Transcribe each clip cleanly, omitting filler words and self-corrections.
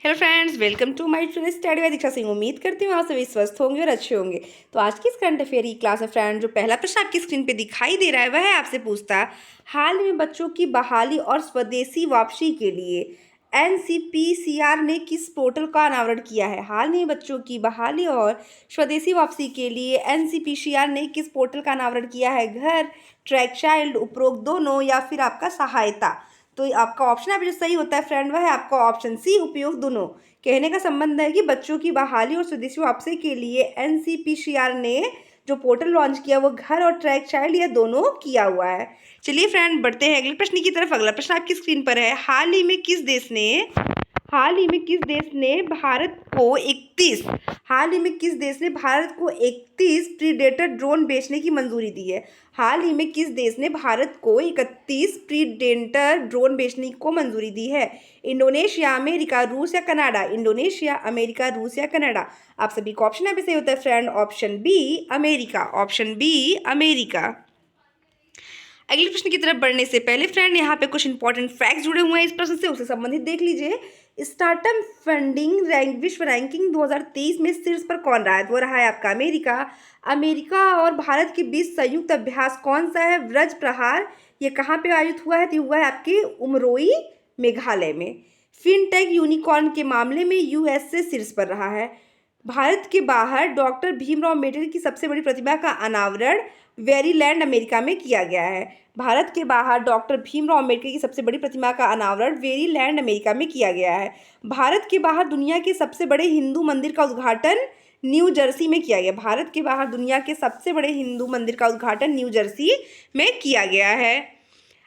Hello friends, welcome to my channel study by Diksha Singh. उम्मीद करती हूँ आप सभी स्वस्थ होंगे और अच्छे होंगे। तो आज की इस करंट अफेयर की क्लास में फ्रेंड जो पहला प्रश्न आपकी स्क्रीन पे दिखाई दे रहा है वह आपसे पूछता है, हाल में बच्चों की बहाली और स्वदेशी वापसी के लिए एनसीपीसीआर ने किस पोर्टल का अनावरण किया है। हाल में बच्चों की बहाली और स्वदेशी वापसी के लिए एनसीपीसीआर ने किस पोर्टल का अनावरण किया है। घर, ट्रैक चाइल्ड, उपरोक्त दोनों या फिर आपका सहायता। तो आपका ऑप्शन यहाँ पे जो सही होता है फ्रेंड वह है आपका ऑप्शन सी, उपयोग दोनों। कहने का संबंध है कि बच्चों की बहाली और स्वदेशी वापसी के लिए एनसीपीसीआर ने जो पोर्टल लॉन्च किया वो घर और ट्रैक चाइल्ड या दोनों किया हुआ है। चलिए फ्रेंड बढ़ते हैं अगले प्रश्न की तरफ। अगला प्रश्न आपकी स्क्रीन पर है, हाल ही में किस देश ने भारत को 31 प्रीडेटर ड्रोन बेचने की मंजूरी दी है। हाल ही में किस देश ने भारत को 31 प्रीडेटर ड्रोन बेचने को मंजूरी दी है। इंडोनेशिया, अमेरिका, रूस या कनाडा। इंडोनेशिया, अमेरिका, रूस या कनाडा। आप सभी का ऑप्शन यहाँ पे सही होता है friend, option B America. Option B America. अगले प्रश्न की तरफ बढ़ने से पहले फ्रेंड यहाँ पे कुछ इंपॉर्टेंट फैक्ट्स जुड़े हुए हैं इस प्रश्न से, उससे संबंधित देख लीजिए। स्टार्टअप फंडिंग विश्व रैंकिंग 2023 में शीर्ष पर कौन रहा है। वो रहा है आपका अमेरिका। अमेरिका और भारत के बीच संयुक्त अभ्यास कौन सा है। व्रज प्रहार। ये कहाँ पे आयोजित हुआ है तो हुआ है आपके उमरोई मेघालय में। फिनटेक यूनिकॉर्न के मामले में यूएस से शीर्ष पर रहा है। भारत के बाहर डॉक्टर भीमराव अम्बेडकर की सबसे बड़ी प्रतिमा का अनावरण वेरीलैंड अमेरिका में किया गया है। भारत के बाहर डॉक्टर भीमराव अम्बेडकर की सबसे बड़ी प्रतिमा का अनावरण वेरीलैंड अमेरिका में किया गया है। भारत के बाहर दुनिया के सबसे बड़े हिंदू मंदिर का उद्घाटन न्यू जर्सी में किया गया। भारत के बाहर दुनिया के सबसे बड़े हिंदू मंदिर का उद्घाटन न्यू जर्सी में किया गया है।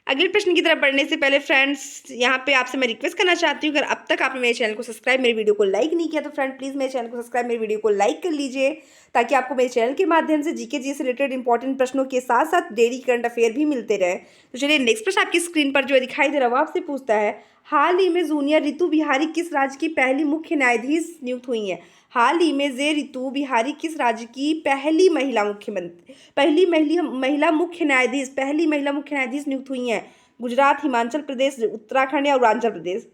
अगले प्रश्न की तरफ बढ़ने से पहले फ्रेंड्स यहाँ पे आपसे मैं रिक्वेस्ट करना चाहती हूँ, अगर अब तक आपने मेरे चैनल को सब्सक्राइब, मेरे वीडियो को लाइक नहीं किया तो फ्रेंड प्लीज़ मेरे चैनल को सब्सक्राइब, मेरे वीडियो को लाइक कर लीजिए, ताकि आपको मेरे चैनल के माध्यम से जीके जी से रिलेटेड इंपॉर्टेंट प्रश्नों के साथ साथ डेली करंट अफेयर भी मिलते रहे। तो चलिए नेक्स्ट प्रश्न आपकी स्क्रीन पर जो दिखाई दे रहा है वो आपसे पूछता है, हाल ही में जूनियर ऋतु बिहारी किस राज्य की पहली मुख्य न्यायाधीश नियुक्त हुई है। हाल ही में जे ऋतु बिहारी किस राज्य की पहली महिला मुख्य न्यायाधीश नियुक्त हुई हैं। गुजरात, हिमाचल प्रदेश, उत्तराखंड या अरुणाचल प्रदेश।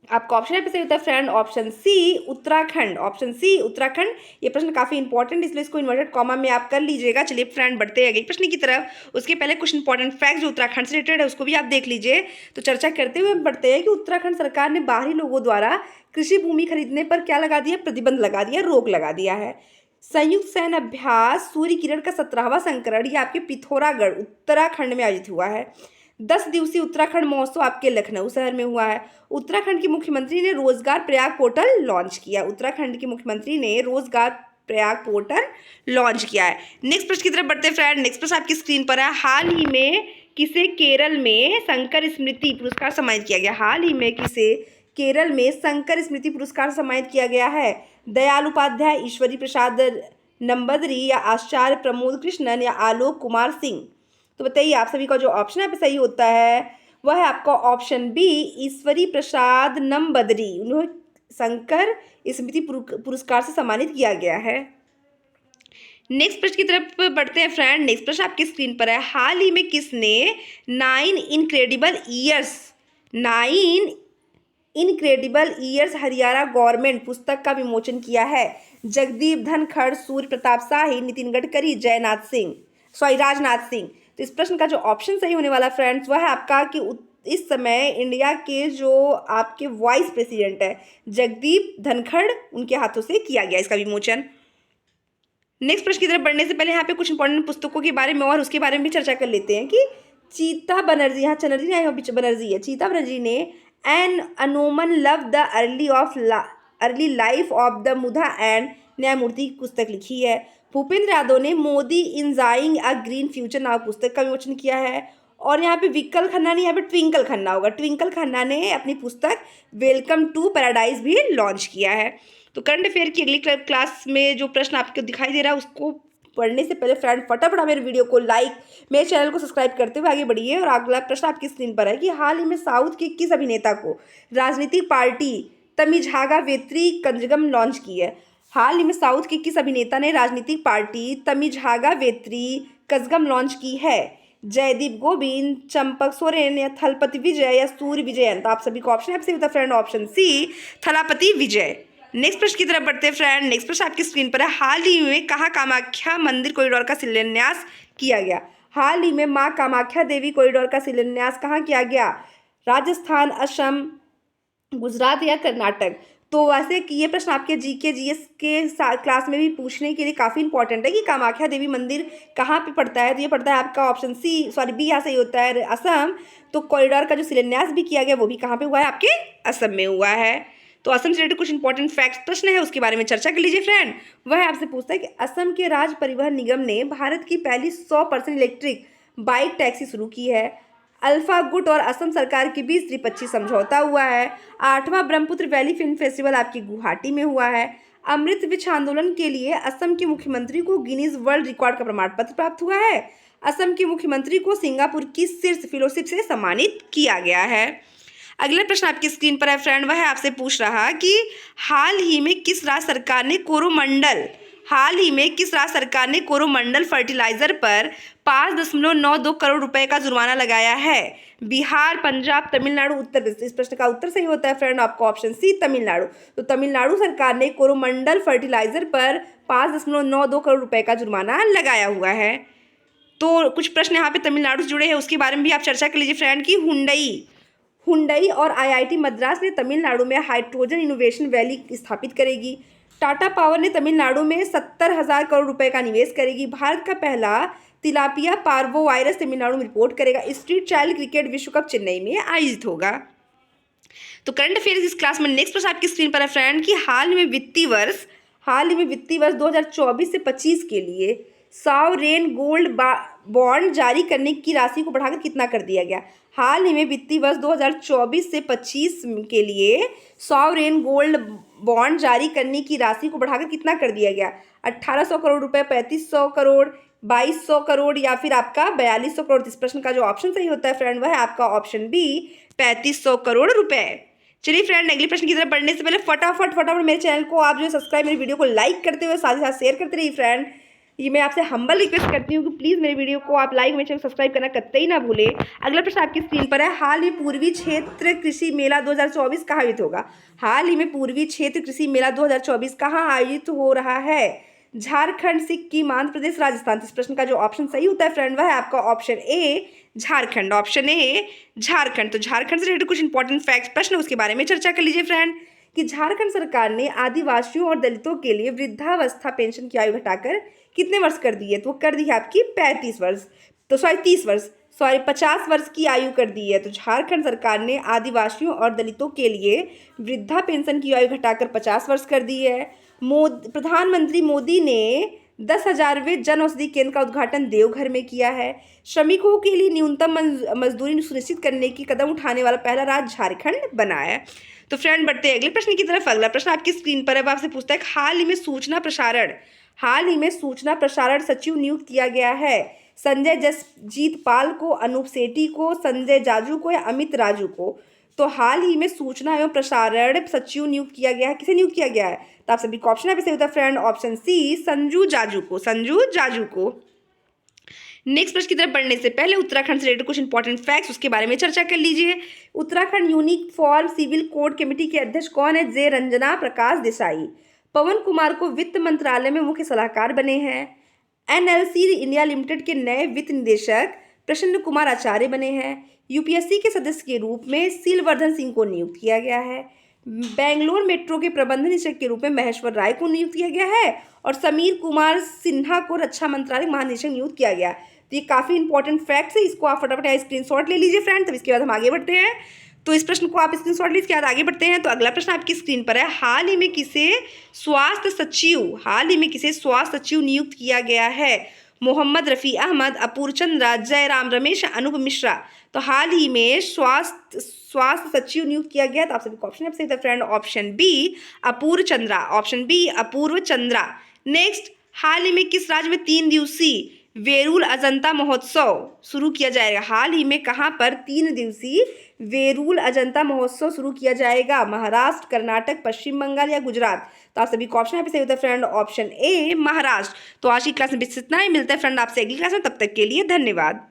आपका ऑप्शन है सही होता है friend, option C Uttarakhand. Option C Uttarakhand. ये प्रश्न काफी इंपॉर्टेंट, इसलिए इसको इन्वर्टेड कॉमा में आप कर लीजिएगा। चलिए फ्रेंड बढ़ते हैं अगले प्रश्न की तरफ। उसके पहले कुछ इंपॉर्टेंट फैक्ट जो उत्तराखंड से रिलेटेड है उसको भी आप देख लीजिए। तो चर्चा करते हुए बढ़ते हैं कि उत्तराखंड सरकार ने बाहरी लोगों द्वारा कृषि भूमि खरीदने पर क्या लगा दिया, प्रतिबंध लगा दिया, रोक लगा दिया है। संयुक्त सैन्य अभ्यास सूर्य किरण का 17वां संस्करण ये आपके पिथौरागढ़ उत्तराखंड में आयोजित हुआ है। 10 दिवसीय उत्तराखंड महोत्सव आपके लखनऊ शहर में हुआ है। उत्तराखंड के मुख्यमंत्री ने रोजगार प्रयाग पोर्टल लॉन्च किया। उत्तराखंड के मुख्यमंत्री ने रोजगार प्रयाग पोर्टल लॉन्च किया है। नेक्स्ट प्रश्न की तरफ बढ़ते हैं फ्रेंड। नेक्स्ट प्रश्न आपकी स्क्रीन पर है, हाल ही में किसे केरल में शंकर स्मृति पुरस्कार सम्मानित किया गया। हाल ही में किसे केरल में शंकर स्मृति पुरस्कार सम्मानित किया गया है। दयाल उपाध्याय, ईश्वरी प्रसाद नंबदरी या आचार्य प्रमोद कृष्णन या आलोक कुमार सिंह। तो बताइए आप सभी का जो ऑप्शन यहाँ पे सही होता है वह है आपका ऑप्शन बी ईश्वरी प्रसाद नंबदरी। उन्हें शंकर स्मृति पुरस्कार से सम्मानित किया गया है। नेक्स्ट प्रश्न की तरफ बढ़ते हैं फ्रेंड। नेक्स्ट प्रश्न आपकी स्क्रीन पर है, हाल ही में किसने 9 इनक्रेडिबल ईयर्स हरियाणा गवर्नमेंट पुस्तक का विमोचन किया है। जगदीप धनखड़, सूर्य प्रताप शाही, नितिन गडकरी, राजनाथ सिंह। तो इस प्रश्न का जो ऑप्शन सही होने वाला फ्रेंड्स वह है आपका कि इस समय इंडिया के जो आपके वाइस प्रेसिडेंट है जगदीप धनखड़, उनके हाथों से किया गया इसका विमोचन। नेक्स्ट प्रश्न की तरफ बढ़ने से पहले यहाँ पे कुछ इंपॉर्टेंट पुस्तकों के बारे में और उसके बारे में भी चर्चा कर लेते हैं कि चीता बनर्जी, यहाँ चनर्जी नहीं आया, बनर्जी है। चीता बनर्जी ने एन अनोमन love the early life of Sudha and एंड न्यायमूर्ति की पुस्तक लिखी है। भूपेंद्र यादव ने Modi energising a green future नाम पुस्तक का विमोचन किया है। और यहाँ पे विक्कल खन्ना नहीं, यहाँ पे ट्विंकल खन्ना होगा। ट्विंकल खन्ना ने अपनी पुस्तक वेलकम टू पैराडाइज भी लॉन्च किया है। तो करंट अफेयर की अगली क्लास में जो प्रश्न आपको दिखाई दे रहा है उसको पढ़ने से पहले फ्रेंड फटाफट मेरे वीडियो को लाइक, मेरे चैनल को सब्सक्राइब करते हुए आगे बढ़िए। और अगला प्रश्न आपकी स्क्रीन पर है कि हाल ही में साउथ के किस अभिनेता को राजनीतिक पार्टी तमिझागा वेत्री कंजगम लॉन्च की है। हाल ही में साउथ के किस अभिनेता ने राजनीतिक पार्टी तमिझागा वेत्री कंजगम लॉन्च की है। जयदीप गोविंद, चंपक सोरेन या थलपति विजय या सूर्य विजयन। तो आप सभी को ऑप्शन है फ्रेंड ऑप्शन सी थलापति विजय। नेक्स्ट प्रश्न की तरफ बढ़ते हैं फ्रेंड। नेक्स्ट प्रश्न आपकी स्क्रीन पर है, हाल ही में कहाँ कामाख्या मंदिर कॉरिडोर का शिलान्यास किया गया? हाल ही में मां कामाख्या देवी कॉरिडोर का शिलान्यास कहाँ किया गया? राजस्थान, असम, गुजरात या कर्नाटक? तो वैसे कि ये प्रश्न आपके जीके जीएस के क्लास में भी पूछने के लिए काफ़ी इंपॉर्टेंट है कि कामाख्या देवी मंदिर कहाँ पे पड़ता है। तो ये पड़ता है आपका ऑप्शन सी, सॉरी बी यहाँ सही होता है, असम। तो कॉरिडोर का जो शिलान्यास भी किया गया वो भी कहाँ पे हुआ है? आपके असम में हुआ है। तो असम से रिलेटेड कुछ इंपॉर्टेंट फैक्ट्स प्रश्न है, उसके बारे में चर्चा कर लीजिए फ्रेंड। वह आपसे पूछता है कि असम के राज्य परिवहन निगम ने भारत की पहली 100% इलेक्ट्रिक बाइक टैक्सी शुरू की है। अल्फा गुट और असम सरकार के बीच त्रिपक्षीय समझौता हुआ है। 8वां ब्रह्मपुत्र वैली फिल्म फेस्टिवल आपकी गुवाहाटी में हुआ है। अमृत वृक्ष आंदोलन के लिए असम के मुख्यमंत्री को गिनीज वर्ल्ड रिकॉर्ड का प्रमाण पत्र प्राप्त हुआ है। असम के मुख्यमंत्री को सिंगापुर की शीर्ष फेलोशिप से सम्मानित किया गया है। अगला प्रश्न आपकी स्क्रीन पर है फ्रेंड, वह आपसे पूछ रहा कि हाल ही में किस राज्य सरकार ने कोरोमंडल फर्टिलाइजर पर 5.92 करोड़ रुपए का जुर्माना लगाया है? बिहार, पंजाब, तमिलनाडु, उत्तर प्रदेश। इस प्रश्न का उत्तर सही होता है फ्रेंड आपका ऑप्शन सी तमिलनाडु। तो तमिलनाडु सरकार ने कोरोमंडल फर्टिलाइजर पर 5.92 करोड़ रुपए का जुर्माना लगाया हुआ है। तो कुछ प्रश्न यहाँ पे तमिलनाडु से जुड़े हैं, उसके बारे में भी आप चर्चा कर लीजिए फ्रेंड की हुंडई और आईआईटी मद्रास ने तमिलनाडु में हाइड्रोजन इनोवेशन वैली स्थापित करेगी। टाटा पावर ने तमिलनाडु में 70,000 करोड़ रुपए का निवेश करेगी। भारत का पहला तिलापिया पार्वो वायरस तमिलनाडु में रिपोर्ट करेगा। स्ट्रीट चाइल्ड क्रिकेट विश्व कप चेन्नई में आयोजित होगा। तो करंट अफेयर्स इस क्लास में नेक्स्ट प्रश्न आपकी स्क्रीन पर है फ्रेंड कि हाल ही में वित्तीय वर्ष 2024 से 25 के लिए सॉवरेन गोल्ड बॉन्ड जारी करने की राशि को बढ़ाकर कितना कर दिया गया? हाल ही में वित्तीय वर्ष 2024 से 25 के लिए सॉवरेन गोल्ड बॉन्ड जारी करने की राशि को बढ़ाकर कितना कर दिया गया? 1800 करोड़ रुपए, 3500 करोड़, 2200 करोड़ या फिर आपका 4200 करोड़? इस प्रश्न का जो ऑप्शन सही होता है फ्रेंड वह है आपका ऑप्शन बी 3500 करोड़ रुपए। चलिए फ्रेंड अगले प्रश्न की तरफ बढ़ने से पहले फटाफट मेरे चैनल को आप जो सब्सक्राइब, मेरी वीडियो को लाइक करते हुए साथ ही साथ शेयर करते रहिए फ्रेंड। ये मैं आपसे हम्बल रिक्वेस्ट करती हूँ कि प्लीज़ मेरे वीडियो को आप लाइक, मेरे चैनल सब्सक्राइब करना कतई ना भूले। अगला प्रश्न आपकी स्क्रीन पर है, हाल ही पूर्वी क्षेत्र कृषि मेला 2024 कहाँ आयोजित होगा? हाल ही में पूर्वी क्षेत्र कृषि मेला 2024 कहाँ आयोजित हो रहा है? झारखंड, सिक्किम, आंध्र प्रदेश, राजस्थान। इस प्रश्न का जो ऑप्शन सही होता है फ्रेंड वह है आपका option A Jharkhand. Option A Jharkhand. तो झारखंड से रिलेटेड कुछ इंपॉर्टेंट फैक्ट्स प्रश्न उसके बारे में चर्चा कर लीजिए फ्रेंड कि झारखंड सरकार ने आदिवासियों और दलितों के लिए वृद्धावस्था पेंशन की आयु घटाकर कितने वर्ष कर दी है? तो वो कर दी है आपकी 35 वर्ष, तो 30 वर्ष, 50 वर्ष की आयु कर दी है। तो झारखंड सरकार ने आदिवासियों और दलितों के लिए वृद्धा पेंशन की आयु घटाकर 50 वर्ष कर दी है। प्रधानमंत्री मोदी ने 10,000वें जन औषधि केंद्र का उद्घाटन देवघर में किया है। श्रमिकों के लिए न्यूनतम मजदूरी सुनिश्चित करने की कदम उठाने वाला पहला राज्य झारखंड बना है। तो फ्रेंड बढ़ते हैं अगले प्रश्न की तरफ। अगला प्रश्न आपकी स्क्रीन पर है, आपसे पूछता है हाल ही में सूचना प्रसारण सचिव नियुक्त किया गया है। संजय जसजीत पाल को, अनूप सेठी को, संजय जाजू को या अमित राजू को? तो हाल ही में सूचना एवं प्रसारण सचिव नियुक्त किया गया है, किसे नियुक्त किया गया है? तो आप सभी को ऑप्शन है होता है friend option C Sanju Jaju को। नेक्स्ट प्रश्न की तरफ बढ़ने से पहले उत्तराखंड से रिलेटेड कुछ इंपॉर्टेंट फैक्ट्स उसके बारे में चर्चा कर लीजिए। Uttarakhand uniform civil code committee के अध्यक्ष कौन है? जे रंजना प्रकाश देसाई। पवन कुमार को वित्त मंत्रालय में मुख्य सलाहकार बने हैं। एनएलसी इंडिया लिमिटेड के नए वित्त निदेशक प्रसन्न कुमार आचार्य बने हैं। यूपीएससी के सदस्य के रूप में सीलवर्धन सिंह को नियुक्त किया गया है। बेंगलोर मेट्रो के प्रबंध निदेशक के रूप में महेश्वर राय को नियुक्त किया गया है और समीर कुमार सिन्हा को रक्षा मंत्रालय महानिदेशक नियुक्त किया गया। तो ये काफ़ी इंपॉर्टेंट फैक्ट्स है, इसको आप फटाफट स्क्रीनशॉट ले लीजिए फ्रेंड। तब इसके बाद हम आगे बढ़ते हैं। तो इस प्रश्न को आप स्क्रीनशॉट ले इसके बाद आगे बढ़ते हैं। तो अगला प्रश्न आपकी स्क्रीन पर है, हाल ही में किसे स्वास्थ्य सचिव नियुक्त किया गया है? मोहम्मद रफ़ी अहमद, अपूर्व चंद्रा, जयराम रमेश, अनूप मिश्रा। तो हाल ही में स्वास्थ्य सचिव नियुक्त किया गया। तो आप सभी को ऑप्शन है फ्रेंड ऑप्शन बी अपूर्व चंद्रा। नेक्स्ट, हाल ही में किस राज्य में 3 दिवसीय वेरुल अजंता महोत्सव शुरू किया जाएगा? हाल ही में कहाँ पर 3 दिवसीय वेरुल अजंता महोत्सव शुरू किया जाएगा? महाराष्ट्र, कर्नाटक, पश्चिम बंगाल या गुजरात? तो आप सभी को ऑप्शन पे सही होता है फ्रेंड ऑप्शन ए महाराष्ट्र। तो आज की क्लास में बस इतना ही, मिलता है फ्रेंड आपसे अगली क्लास में, तब तक के लिए धन्यवाद।